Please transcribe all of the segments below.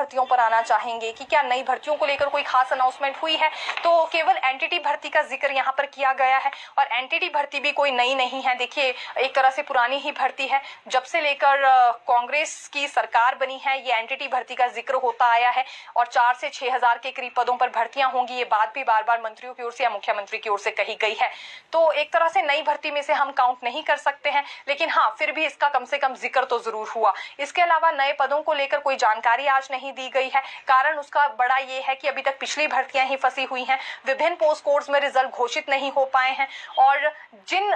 भर्तियों पर आना चाहेंगे कि क्या नई भर्तियों को लेकर कोई खास अनाउंसमेंट हुई है। तो केवल एनटीटी भर्ती का जिक्र यहाँ पर किया गया है और एनटीटी भर्ती भी कोई नई नहीं है। देखिए, एक तरह से पुरानी ही भर्ती है। जब से लेकर कांग्रेस की सरकार बनी है ये एनटीटी भर्ती का जिक्र होता आया है और 4 से 6 हजार के करीब पदों पर भर्तियां होंगी। ये बात भी बार बार मंत्रियों की ओर से या मुख्यमंत्री की ओर से कही गई है। तो एक तरह से नई भर्ती में से हम काउंट नहीं कर सकते हैं, लेकिन हाँ, फिर भी इसका कम से कम जिक्र तो जरूर हुआ। इसके अलावा नए पदों को लेकर कोई जानकारी आज नहीं दी गई है। कारण उसका बड़ा ये है कि अभी तक पिछली भर्तियां ही फंसी हुई हैं। विभिन्न पोस्ट कोड्स में रिजल्ट घोषित नहीं हो पाए हैं और जिन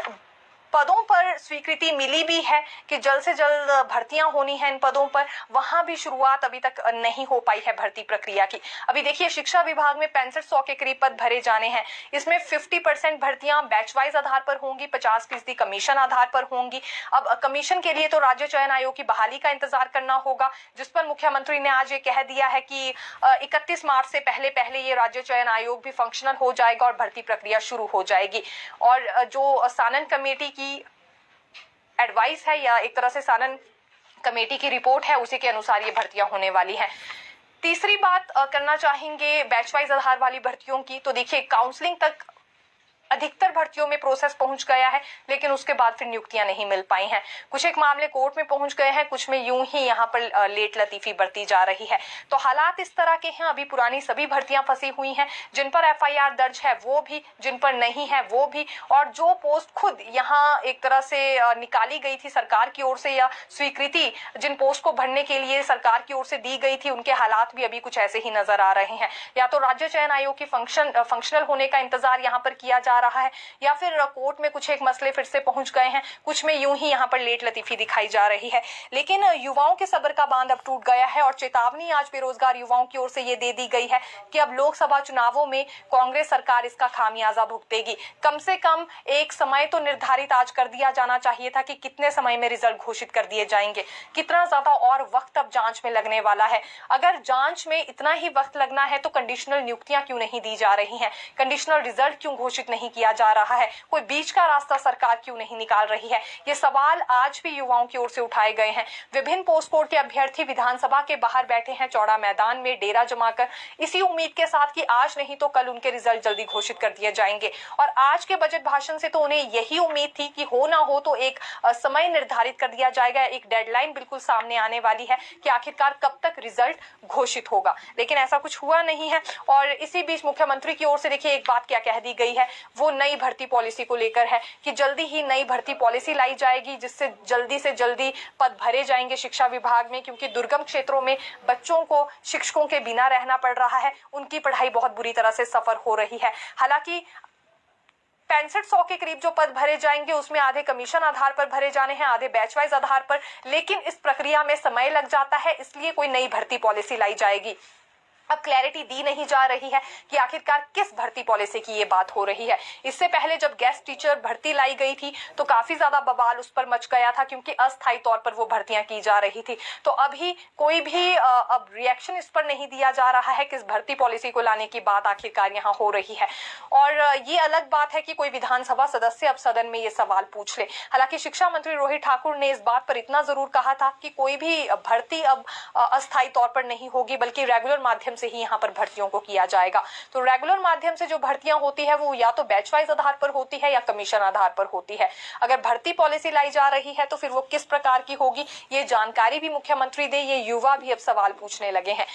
पदों पर स्वीकृति मिली भी है कि जल्द से जल्द भर्तियां होनी है इन पदों पर, वहां भी शुरुआत अभी तक नहीं हो पाई है भर्ती प्रक्रिया की। अभी देखिए, शिक्षा विभाग में 6500 के करीब पद भरे जाने हैं। इसमें 50% भर्तियां बैच वाइज आधार पर होंगी, 50% कमीशन आधार पर होंगी। अब कमीशन के लिए तो राज्य चयन आयोग की बहाली का इंतजार करना होगा, जिस पर मुख्यमंत्री ने आज ये कह दिया है कि 31 मार्च से पहले पहले ये राज्य चयन आयोग भी फंक्शनल हो जाएगा और भर्ती प्रक्रिया शुरू हो जाएगी। और जो सानन कमेटी की एडवाइस है या एक तरह से सानन कमेटी की रिपोर्ट है, उसी के अनुसार ये भर्तियां होने वाली हैं। तीसरी बात करना चाहेंगे बैच वाइज आधार वाली भर्तियों की। तो देखिए, काउंसलिंग तक अधिकतर भर्तियों में प्रोसेस पहुंच गया है, लेकिन उसके बाद फिर नियुक्तियां नहीं मिल पाई हैं। कुछ एक मामले कोर्ट में पहुंच गए हैं, कुछ में यूं ही यहाँ पर लेट लतीफी बरती जा रही है। तो हालात इस तरह के हैं। अभी पुरानी सभी भर्तियां फंसी हुई हैं, जिन पर एफआईआर दर्ज है वो भी, जिन पर नहीं है वो भी, और जो पोस्ट खुद यहाँ एक तरह से निकाली गई थी सरकार की ओर से या स्वीकृति जिन पोस्ट को भरने के लिए सरकार की ओर से दी गई थी, उनके हालात भी अभी कुछ ऐसे ही नजर आ रहे हैं। या तो राज्य चयन आयोग की फंक्शनल होने का इंतजार यहाँ पर किया जा रहा है, या फिर कोर्ट में कुछ एक मसले फिर से पहुंच गए हैं, कुछ में यूं ही यहाँ पर लेट लतीफी दिखाई जा रही है। लेकिन युवाओं के सब्र का बांध अब टूट गया है और चेतावनी आज बेरोजगार युवाओं की ओर से ये दे दी गई है कि अब लोकसभा चुनावों में कांग्रेस सरकार इसका खामियाजा भुगतेगी। कम से कम एक समय तो निर्धारित आज कर दिया जाना चाहिए था कि कितने समय में रिजल्ट घोषित कर दिए जाएंगे, कितना ज्यादा और वक्त अब जांच में लगने वाला है। अगर जांच में इतना ही वक्त लगना है तो कंडीशनल नियुक्तियां क्यों नहीं दी जा रही हैं, कंडीशनल रिजल्ट क्यों घोषित नहीं किया जा रहा है, कोई बीच का रास्ता सरकार क्यों नहीं निकाल रही है। ये सवाल आज भी युवाओं की ओर से उठाए गए हैं। विभिन्न पोस्ट कोड के अभ्यर्थी विधानसभा के बाहर बैठे हैं चौड़ा मैदान में डेरा जमाकर, इसी उम्मीद के साथ कि आज नहीं तो कल उनके रिजल्ट जल्दी घोषित कर दिए जाएंगे। और आज के बजट भाषण से तो उन्हें यही उम्मीद थी कि हो ना हो तो एक समय निर्धारित कर दिया जाएगा, एक डेडलाइन बिल्कुल सामने आने वाली है कि आखिरकार कब तक रिजल्ट घोषित होगा, लेकिन ऐसा कुछ हुआ नहीं है। और इसी बीच मुख्यमंत्री की ओर से देखिए एक बात क्या कह दी गई है, वो नई भर्ती पॉलिसी को लेकर है कि जल्दी ही नई भर्ती पॉलिसी लाई जाएगी, जिससे जल्दी से जल्दी पद भरे जाएंगे शिक्षा विभाग में, क्योंकि दुर्गम क्षेत्रों में बच्चों को शिक्षकों के बिना रहना पड़ रहा है, उनकी पढ़ाई बहुत बुरी तरह से सफर हो रही है। हालांकि 6500 के करीब जो पद भरे जाएंगे उसमें आधे कमीशन आधार पर भरे जाने हैं, आधे बैच वाइज आधार पर, लेकिन इस प्रक्रिया में समय लग जाता है, इसलिए कोई नई भर्ती पॉलिसी लाई जाएगी। अब क्लैरिटी दी नहीं जा रही है कि आखिरकार किस भर्ती पॉलिसी की ये बात हो रही है। इससे पहले जब गेस्ट टीचर भर्ती लाई गई थी तो काफी ज्यादा बवाल उस पर मच गया था, क्योंकि अस्थायी तौर पर वो भर्तियां की जा रही थी। तो अभी कोई भी अब रिएक्शन इस पर नहीं दिया जा रहा है कि इस भर्ती पॉलिसी को लाने की बात आखिरकार यहाँ हो रही है। और ये अलग बात है कि कोई विधानसभा सदस्य अब सदन में ये सवाल पूछ ले। हालांकि शिक्षा मंत्री रोहित ठाकुर ने इस बात पर इतना जरूर कहा था कि कोई भी भर्ती अब अस्थायी तौर पर नहीं होगी, बल्कि रेगुलर माध्यम से ही यहाँ पर भर्तियों को किया जाएगा। तो रेगुलर माध्यम से जो भर्तियां होती है वो या तो बैच वाइज आधार पर होती है या कमीशन आधार पर होती है। अगर भर्ती पॉलिसी लाई जा रही है तो फिर वो किस प्रकार की होगी, ये जानकारी भी मुख्यमंत्री दे, ये युवा भी अब सवाल पूछने लगे हैं।